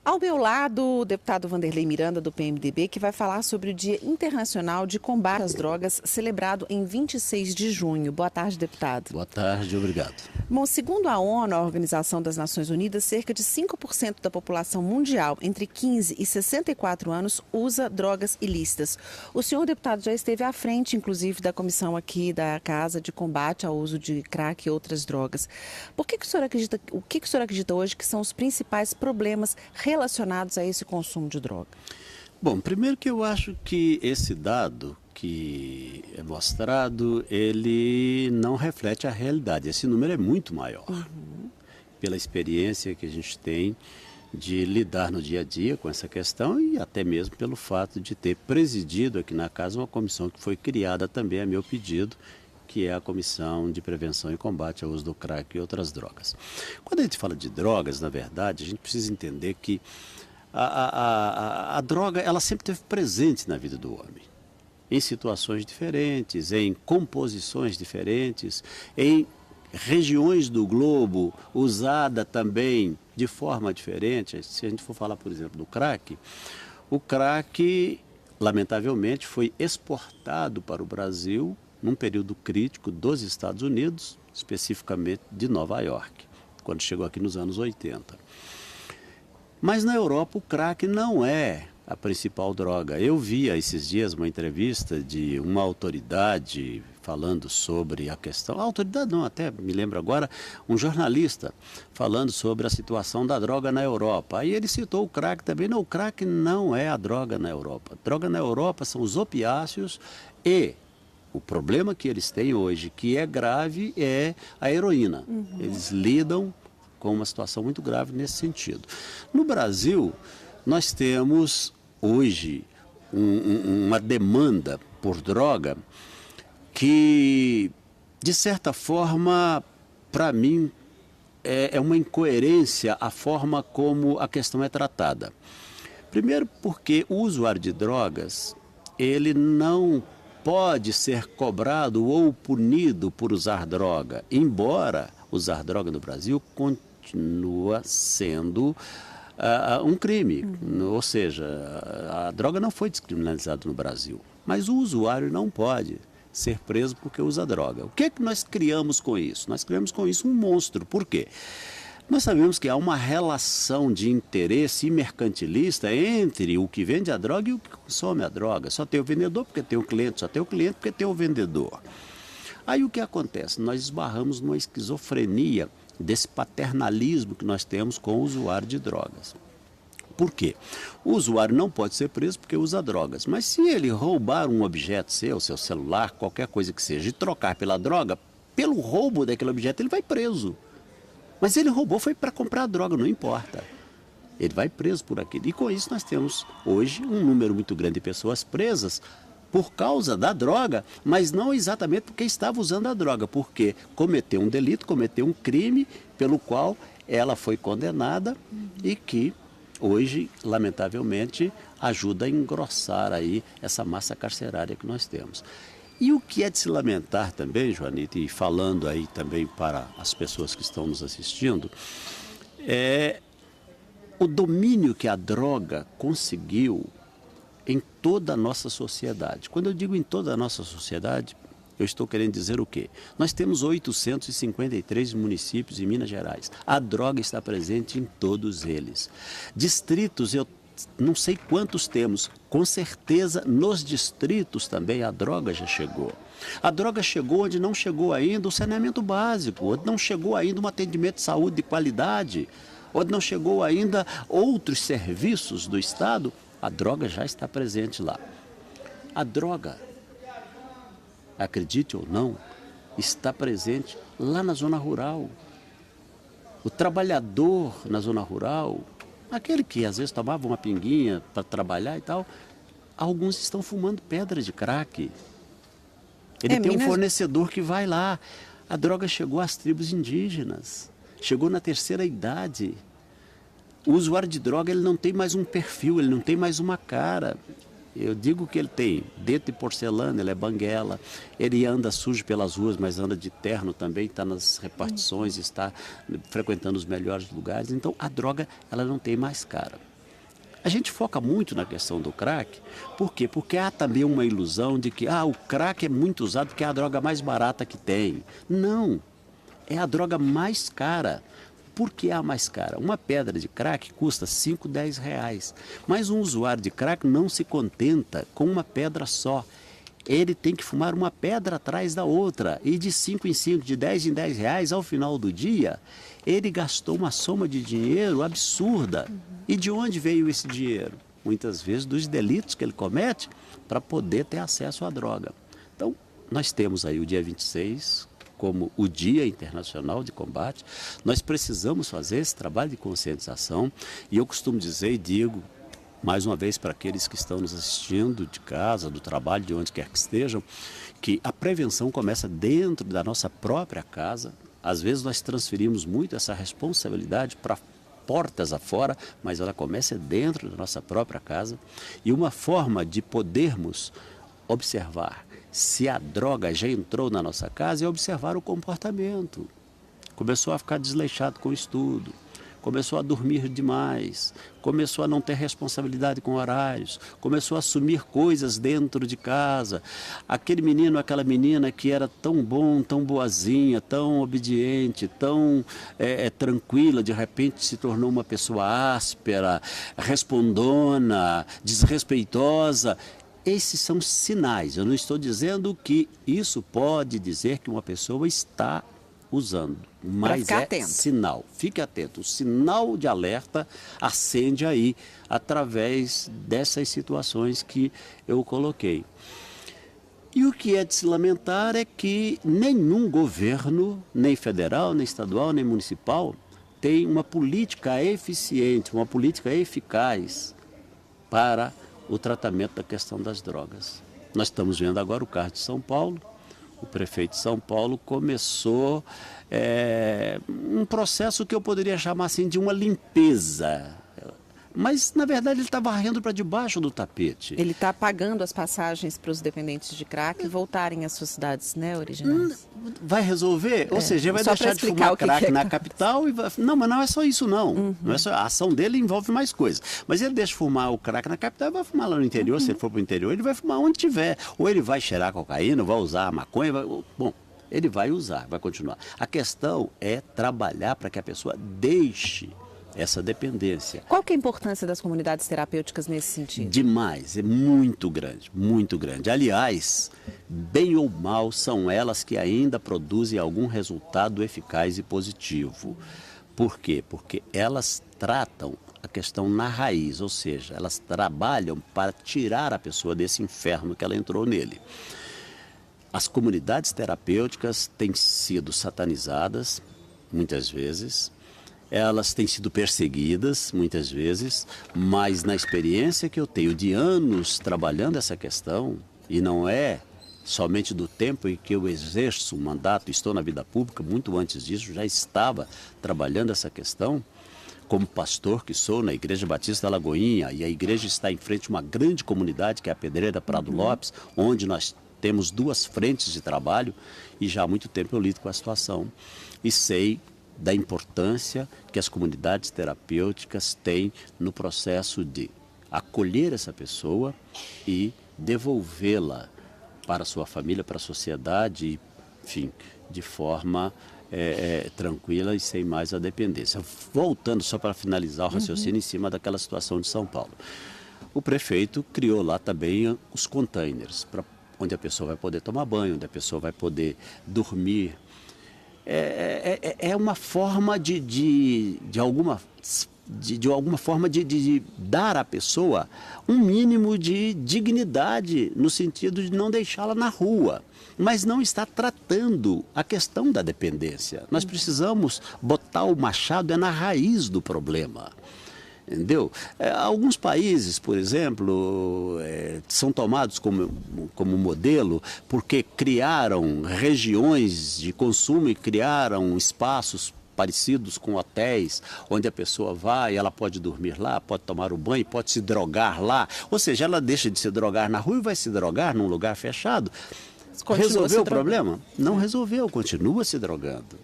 Ao meu lado, o deputado Wanderley Miranda, do PMDB, que vai falar sobre o Dia Internacional de Combate às Drogas, celebrado em 26 de junho. Boa tarde, deputado. Boa tarde, obrigado. Bom, segundo a ONU, a Organização das Nações Unidas, cerca de 5% da população mundial entre 15 e 64 anos usa drogas ilícitas. O senhor, deputado, já esteve à frente, inclusive, da comissão aqui da Casa de Combate ao Uso de Crack e outras drogas. O que o senhor acredita hoje que são os principais problemas relacionados a esse consumo de droga? Bom, primeiro que eu acho que esse dado que é mostrado, ele não reflete a realidade. Esse número é muito maior, pela experiência que a gente tem de lidar no dia a dia com essa questão e até mesmo pelo fato de ter presidido aqui na casa uma comissão que foi criada também a meu pedido, que é a Comissão de Prevenção e Combate ao Uso do Crack e outras drogas. Quando a gente fala de drogas, na verdade, a gente precisa entender que a droga ela sempre esteve presente na vida do homem, em situações diferentes, em composições diferentes, em regiões do globo, usada também de forma diferente. Se a gente for falar, por exemplo, do crack, o crack, lamentavelmente, foi exportado para o Brasil num período crítico dos Estados Unidos, especificamente de Nova York, quando chegou aqui nos anos 80. Mas na Europa o crack não é a principal droga. Eu vi esses dias uma entrevista de uma autoridade falando sobre a questão, a autoridade não, até me lembro agora, um jornalista falando sobre a situação da droga na Europa. Aí ele citou o crack também. Não, o crack não é a droga na Europa. A droga na Europa são os opiáceos e o problema que eles têm hoje, que é grave, é a heroína. Eles lidam com uma situação muito grave nesse sentido. No Brasil, nós temos hoje uma demanda por droga que, de certa forma, para mim, é uma incoerência a forma como a questão é tratada. Primeiro porque o usuário de drogas, ele não pode ser cobrado ou punido por usar droga, embora usar droga no Brasil continua sendo um crime. Ou seja, a droga não foi descriminalizada no Brasil, mas o usuário não pode ser preso porque usa droga. O que é que nós criamos com isso? Nós criamos com isso um monstro. Por quê? Nós sabemos que há uma relação de interesse mercantilista entre o que vende a droga e o que consome a droga. Só tem o vendedor porque tem o cliente, só tem o cliente porque tem o vendedor. Aí o que acontece? Nós esbarramos numa esquizofrenia desse paternalismo que nós temos com o usuário de drogas. Por quê? O usuário não pode ser preso porque usa drogas, mas se ele roubar um objeto seu celular, qualquer coisa que seja, e trocar pela droga, pelo roubo daquele objeto ele vai preso. Mas ele roubou foi para comprar a droga, não importa. Ele vai preso por aquilo. E com isso nós temos hoje um número muito grande de pessoas presas por causa da droga, mas não exatamente porque estava usando a droga, porque cometeu um delito, cometeu um crime pelo qual ela foi condenada e que hoje, lamentavelmente, ajuda a engrossar aí essa massa carcerária que nós temos. E o que é de se lamentar também, Joanita, e falando aí também para as pessoas que estão nos assistindo, é o domínio que a droga conseguiu em toda a nossa sociedade. Quando eu digo em toda a nossa sociedade, eu estou querendo dizer o quê? Nós temos 853 municípios em Minas Gerais. A droga está presente em todos eles. Distritos, eu não sei quantos temos, com certeza nos distritos também a droga já chegou. A droga chegou onde não chegou ainda o saneamento básico, onde não chegou ainda um atendimento de saúde de qualidade, onde não chegou ainda outros serviços do Estado, a droga já está presente lá. A droga, acredite ou não, está presente lá na zona rural. O trabalhador na zona rural, aquele que às vezes tomava uma pinguinha para trabalhar e tal, alguns estão fumando pedra de crack. Ele tem um fornecedor que vai lá. A droga chegou às tribos indígenas, chegou na terceira idade. O usuário de droga ele não tem mais um perfil, ele não tem mais uma cara. Eu digo que ele tem dente de porcelana, ele é banguela, ele anda sujo pelas ruas, mas anda de terno também, está nas repartições, está frequentando os melhores lugares. Então a droga ela não tem mais cara. A gente foca muito na questão do crack, por quê? Porque há também uma ilusão de que o crack é muito usado porque é a droga mais barata que tem. Não, é a droga mais cara. Por que é a mais cara? Uma pedra de crack custa 5, 10 reais. Mas um usuário de crack não se contenta com uma pedra só. Ele tem que fumar uma pedra atrás da outra. E de 5 em 5, de 10 em 10 reais, ao final do dia, ele gastou uma soma de dinheiro absurda. E de onde veio esse dinheiro? Muitas vezes dos delitos que ele comete para poder ter acesso à droga. Então, nós temos aí o dia 26 como o Dia Internacional de Combate. Nós precisamos fazer esse trabalho de conscientização. E eu costumo dizer e digo, mais uma vez para aqueles que estão nos assistindo de casa, do trabalho, de onde quer que estejam, que a prevenção começa dentro da nossa própria casa. Às vezes nós transferimos muito essa responsabilidade para portas afora, mas ela começa dentro da nossa própria casa. E uma forma de podermos observar se a droga já entrou na nossa casa é observar o comportamento. Começou a ficar desleixado com o estudo, começou a dormir demais, começou a não ter responsabilidade com horários, começou a assumir coisas dentro de casa. Aquele menino, aquela menina que era tão bom, tão boazinha, tão obediente, tão tranquila, de repente se tornou uma pessoa áspera, respondona, desrespeitosa. Esses são sinais. Eu não estou dizendo que isso pode dizer que uma pessoa está usando, mas é atento. Sinal. Fique atento. O sinal de alerta acende aí através dessas situações que eu coloquei. E o que é de se lamentar é que nenhum governo, nem federal, nem estadual, nem municipal, tem uma política eficiente, uma política eficaz para o tratamento da questão das drogas. Nós estamos vendo agora o caso de São Paulo. O prefeito de São Paulo começou um processo que eu poderia chamar assim de uma limpeza. Mas, na verdade, ele está varrendo para debaixo do tapete. Ele está pagando as passagens para os dependentes de crack voltarem às suas cidades, né, originais. Vai resolver? Ou seja, ele vai deixar de fumar crack na capital e vai... Não, mas não é só isso, não. Uhum. Não é só... A ação dele envolve mais coisas. Mas ele deixa de fumar o crack na capital e vai fumar lá no interior. Se ele for para o interior, ele vai fumar onde tiver. Ou ele vai cheirar cocaína, vai usar a maconha. Bom, ele vai usar, vai continuar. A questão é trabalhar para que a pessoa deixe essa dependência. Qual que é a importância das comunidades terapêuticas nesse sentido? Demais, é muito grande, muito grande. Aliás, bem ou mal, são elas que ainda produzem algum resultado eficaz e positivo. Por quê? Porque elas tratam a questão na raiz, ou seja, elas trabalham para tirar a pessoa desse inferno que ela entrou nele. As comunidades terapêuticas têm sido satanizadas, muitas vezes. Elas têm sido perseguidas, muitas vezes, mas na experiência que eu tenho de anos trabalhando essa questão, e não é somente do tempo em que eu exerço o mandato, estou na vida pública, muito antes disso, já estava trabalhando essa questão, como pastor que sou na Igreja Batista da Lagoinha, e a igreja está em frente a uma grande comunidade, que é a Pedreira Prado Lopes, onde nós temos 2 frentes de trabalho, e já há muito tempo eu lido com a situação, e sei da importância que as comunidades terapêuticas têm no processo de acolher essa pessoa e devolvê-la para a sua família, para a sociedade, enfim, de forma tranquila e sem mais a dependência. Voltando só para finalizar o raciocínio em cima daquela situação de São Paulo. O prefeito criou lá também os containers, onde a pessoa vai poder tomar banho, onde a pessoa vai poder dormir. É uma forma de alguma forma de dar à pessoa um mínimo de dignidade, no sentido de não deixá-la na rua, mas não está tratando a questão da dependência. Nós precisamos botar o machado na raiz do problema. Entendeu? Alguns países, por exemplo, são tomados como modelo porque criaram regiões de consumo e criaram espaços parecidos com hotéis, onde a pessoa vai, ela pode dormir lá, pode tomar o banho, pode se drogar lá. Ou seja, ela deixa de se drogar na rua e vai se drogar num lugar fechado. Resolveu o problema? Não resolveu, continua se drogando.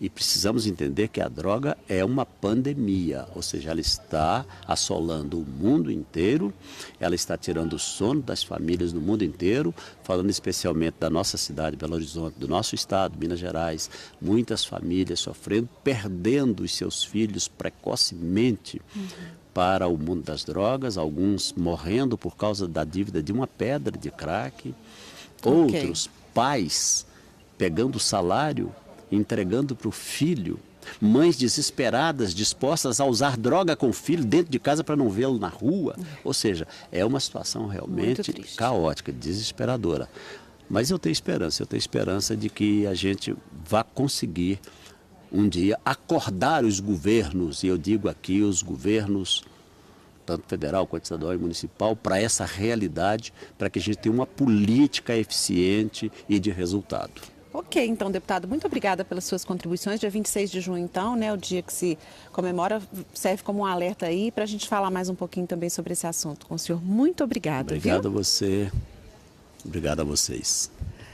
E precisamos entender que a droga é uma pandemia, ou seja, ela está assolando o mundo inteiro, ela está tirando o sono das famílias no mundo inteiro, falando especialmente da nossa cidade, Belo Horizonte, do nosso estado, Minas Gerais, muitas famílias sofrendo, perdendo os seus filhos precocemente para o mundo das drogas, alguns morrendo por causa da dívida de uma pedra de crack, outros pais pegando o salário, entregando para o filho, mães desesperadas, dispostas a usar droga com o filho dentro de casa para não vê-lo na rua. Ou seja, é uma situação realmente caótica, desesperadora. Mas eu tenho esperança de que a gente vá conseguir um dia acordar os governos, e eu digo aqui os governos, tanto federal quanto estadual e municipal, para essa realidade, para que a gente tenha uma política eficiente e de resultado. Ok, então, deputado, muito obrigada pelas suas contribuições. Dia 26 de junho, então, né, o dia que se comemora, serve como um alerta aí para a gente falar mais um pouquinho também sobre esse assunto com o senhor. Muito obrigada. Obrigado a você, obrigado a vocês.